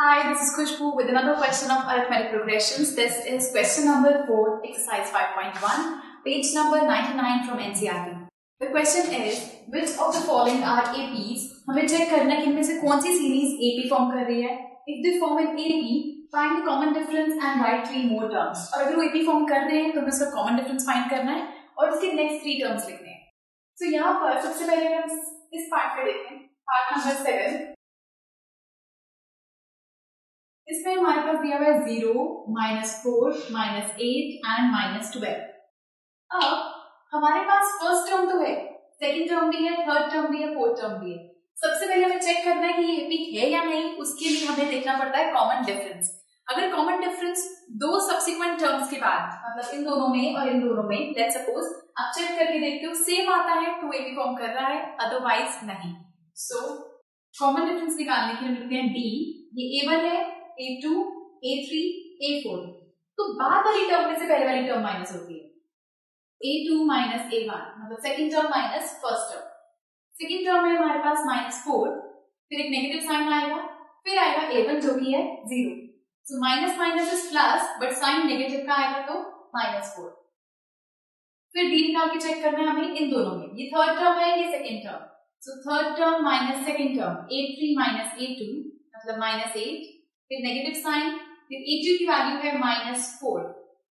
Hi, this is Khushbu with another question of arithmetic progressions. This is question number 4, exercise 5.1, page number 99 from NCERT. The question is, which of the following are APs? हमें check करना है कि इनमें से कौन सी series AP form कर रही है. If they form an AP, find the common difference and write 3 more terms. और अगर वो AP फॉर्म कर रहे हैं तो हमें उसका common difference find करना है और उसके next 3 terms लिखने हैं. So यहाँ पर सबसे पहले हम इस पार्ट पे देखें, पार्ट नंबर 7. इसमें हमारे पास दिया हुआ है 0, -4, -8 एंड -12. अब हमारे पास फर्स्ट टर्म तो है, सेकंड टर्म भी है, थर्ड टर्म भी है, फोर्थ टर्म भी है. सबसे पहले हमें चेक करना है कि ये एपी है या नहीं. उसके लिए हमें देखना पड़ता है कॉमन डिफरेंस. अगर कॉमन डिफरेंस दो सब्सिक्वेंट टर्म्स के बाद, मतलब इन दोनों में और इन दोनों में, लेट्स सपोज आप चेक करके देखते हो सेम आता है तो एपी फॉर्म कर रहा है, अदरवाइज नहीं. सो कॉमन डिफरेंस निकालने के लिए लिखते हैं डी. ये A1 है, A2, A3, A4. तो बाद वाली टर्म में से पहले वाली टर्म माइनस होती है. A2 माइनस A1 मतलब second term minus first term. Second term में हमारे पास -4, फिर एक नेगेटिव साइन आएगा, फिर आएगा A1 जो कि है 0. So minus minus is plus, but sign negative का आएगा तो -4. फिर D निकाल के चेक करना है हमें इन दोनों में. ये थर्ड टर्म है, ये सेकंड टर्म. सो third term minus second term, A3 minus A2 मतलब -8, फिर नेगेटिव साइन, फिर A2 की वैल्यू है -4.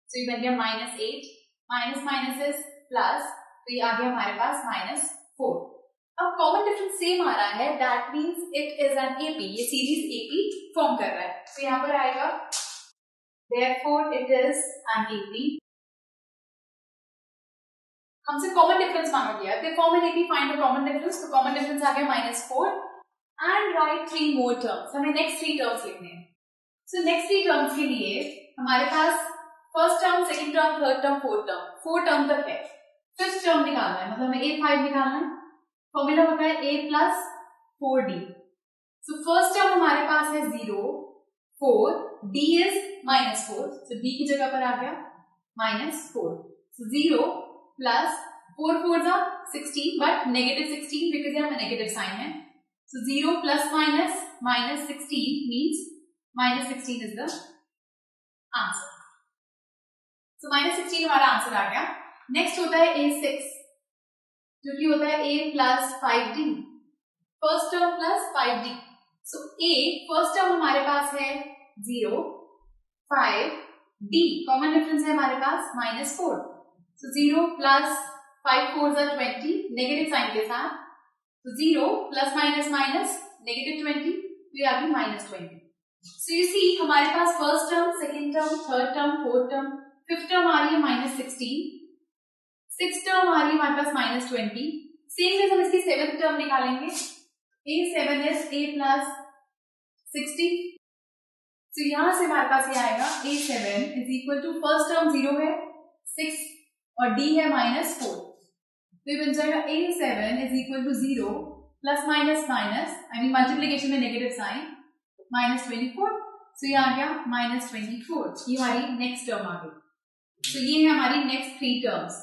सो ये बन गया -8, माइनस माइनस इज प्लस, तो ये आ गया हमारे पास -4. अब कॉमन डिफरेंस सेम आ रहा है, that means it is an AP. ये सीरीज एपी फॉर्म कर रहा है. तो यहाँ पर आएगा therefore it is an AP. हमसे कॉमन डिफरेंस मांगा गया, तो form an AP, find the common difference. तो कॉमन डिफरेंस आ गया -4 एंड राइट 3 मोर टर्म्स. हमें नेक्स्ट 3 टर्म्स लिखने हैं. सो नेक्स्ट 3 टर्म्स के लिए हमारे पास first term, second term, third term, fourth term, 4 term तक है. फिफ्थ टर्म निकालना है, मतलब हमें A5 निकालना है. फॉर्मूला होता है A plus 4D. So first term हमारे पास है 0, 4, D इज -4. सो D की जगह पर आ गया -4. सो 0 प्लस 4 4 जा 16, बट नेगेटिव 16 बिकॉज यहाँ नेगेटिव साइन है. सो 0 plus minus -16 means -16 is the answer. So -16 हमारा आंसर आ गया. नेक्स्ट होता है A6 जो कि होता है A plus 5D. First term plus 5D. So A first term हमारे पास है 0, 5, D कॉमन डिफरेंस है हमारे पास -4. सो 0 प्लस 5 4 जा 20 नेगेटिव साइन के साथ. तो 0 प्लस माइनस माइनस नेगेटिव 20, तो ये आ गई -20. So you see हमारे पास first term, second term, third term, fourth term, fifth term आ रही है -16, सिक्स्थ टर्म आ रही है हमारे पास -20. सेम जैसे हम इसकी सेवेंथ टर्म निकालेंगे. A7 is A plus 60. तो यहां से हमारे पास ये आएगा A7 is equal to first term 0 है, 6 और D है -4. तो ये बन जाएगा A7 is equal to 0 plus minus minus, I mean multiplication में नेगेटिव साइन, -24. सो ये आ गया -24. ये हमारी नेक्स्ट टर्म आ गई. तो ये है हमारी नेक्स्ट 3 टर्म्स.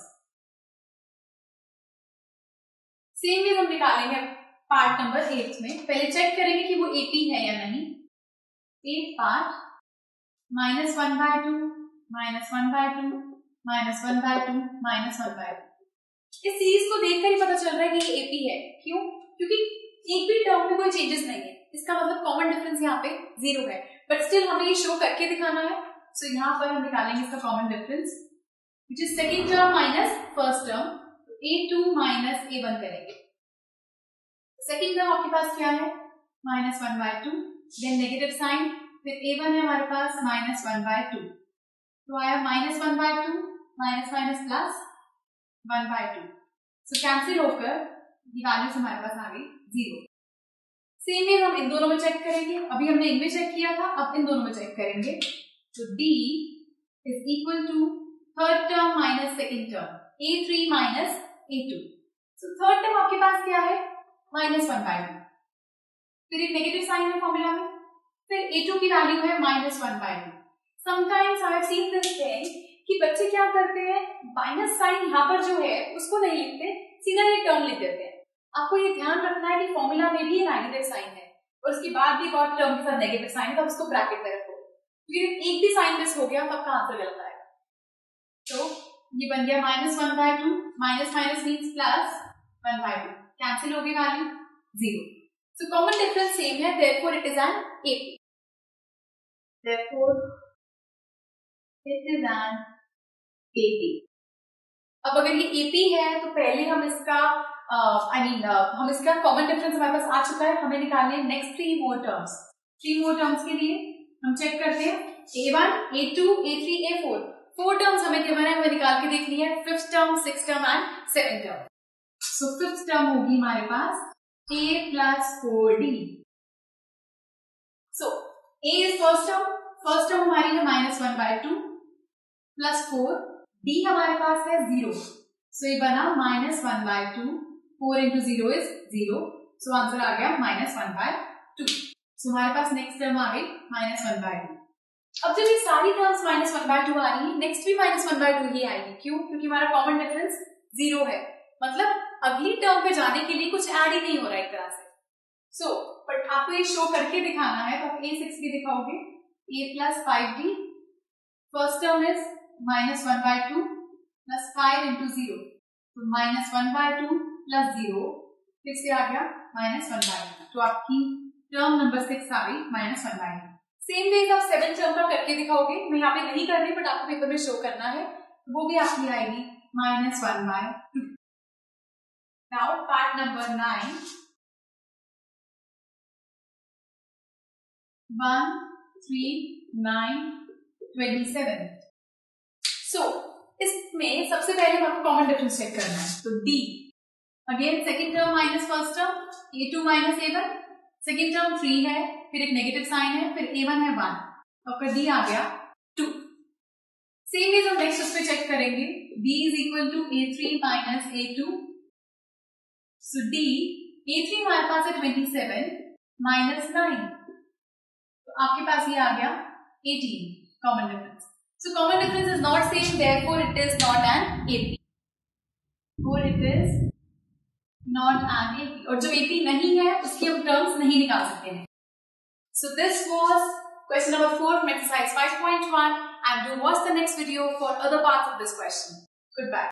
सेम वे हम निकालेंगे पार्ट नंबर 8 में. पहले चेक करेंगे कि वो एपी है या नहीं. 8 पार्ट -1/2, -1/2, -1/2, -1/2. इस सीरीज को देखकर ही पता चल रहा है कि ये एपी है. क्यों? क्योंकि एक भी टर्म में कोई चेंजेस नहीं है. इसका मतलब कॉमन डिफरेंस यहाँ पे 0 है, बट स्टिल हमें ये शो करके दिखाना है. सो यहाँ पर हम निकालेंगे इसका common difference which is second term minus first term. A2 minus A1 करेंगे. सेकंड टर्म आपके पास क्या है? -1/2, देन नेगेटिव साइन, फिर A1 है हमारे पास -1/2. तो आया -1/2 माइनस माइनस प्लस 1/2. सो कैंसिल होकर ये वैल्यूज हमारे पास आ गई 0. सेम वे हम इन दोनों में चेक करेंगे. अभी हमने इनमें चेक किया था, अब इन दोनों में चेक करेंगे. तो D is equal to third term minus second term, A3 minus A2. So third term आपके पास क्या है? -1/2. फिर एक नेगेटिव साइन है फॉर्मूला में, फिर A2 की वैल्यू है -1/2. Sometimes I have seen this thing कि बच्चे क्या करते हैं, माइनस साइन यहाँ पर जो है उसको नहीं लिखते, सीधा ये टर्म लिख देते हैं. आपको ये ध्यान रखना है कि फॉर्मूला में भी नेगेटिव साइन है, और उसके बाद भी एक और टर्म के साथ नेगेटिव साइन है तो उसको ब्रैकेट में रखो, क्योंकि एक भी साइन मिस हो गया तो आपका आंसर गलत आएगा। तो ये बन गया -1/2, minus minus means plus 1/2, cancel हो गई value 0। So common difference same है, therefore it is an AP, therefore it is an AP। अब अगर ये AP है तो पहले हम इसका हम इसका कॉमन डिफरेंस हमारे पास आ चुका है, हमें निकालने next 3 more terms. 3 more terms के लिए हम चेक करते हैं A1, A2, A3, A4, 4 terms हमें गिवन है, हमें निकाल के देखनी है 5th term, 6th term and 7th term. So 5th term होगी हमारे पास A plus 4D। So A is first term हमारी है -1/2 प्लस 4, D हमारे पास है 0, सो ये बना -1/2, 4 into 0 is 0, सो आंसर आ गया -1/2। सो हमारे पास नेक्स्ट टर्म आ गई -1/2। अब जब ये सारी टर्म्स -1/2 आ रही है, नेक्स्ट भी -1/2 ही आएगी। क्यों? क्योंकि हमारा कॉमन डिफरेंस 0 है, मतलब अगली टर्म पे जाने के लिए कुछ ऐड ही नहीं हो रहा एक तरह से। सो बट आपको ये शो करके दिखाना है तो आप A6 भी दिखाओगे, A plus 5D, first term is -1/2 plus 5 into 0, तो -1/2 प्लस 0 फिर से आ गया -1/2, तो आपकी टर्म नंबर 6 आ गई -1/2। सेम वेज आप 7 टर्म का करके दिखाओगे, मैं यहाँ पे नहीं कर रही बट आपको पेपर में शो करना है, वो भी आपकी आएगी -1/2। Now part number 9, 1, 3, 9, 27। सो इसमें सबसे पहले हमको कॉमन डिफरेंस चेक करना है, तो D again second term minus first term, A2 minus A1, second term 3 है, फिर एक नेगेटिव साइन है, फिर A1 है 1, तो आपका D आ गया 2। सेम वेज हम नेक्स्ट उस पे चेक करेंगे, D is equal to A3 minus A2, so D A3 हमारे पास है 27 माइनस 9, तो आपके पास ये आ गया 18 common difference. So common difference is not same, therefore it is not an AP. Therefore it is not an AP. और जो AP नहीं है उसकी हम terms नहीं निकाल सकते हैं। So this was question number 4 from exercise 5.1 and do watch the next video for other parts of this question. Goodbye.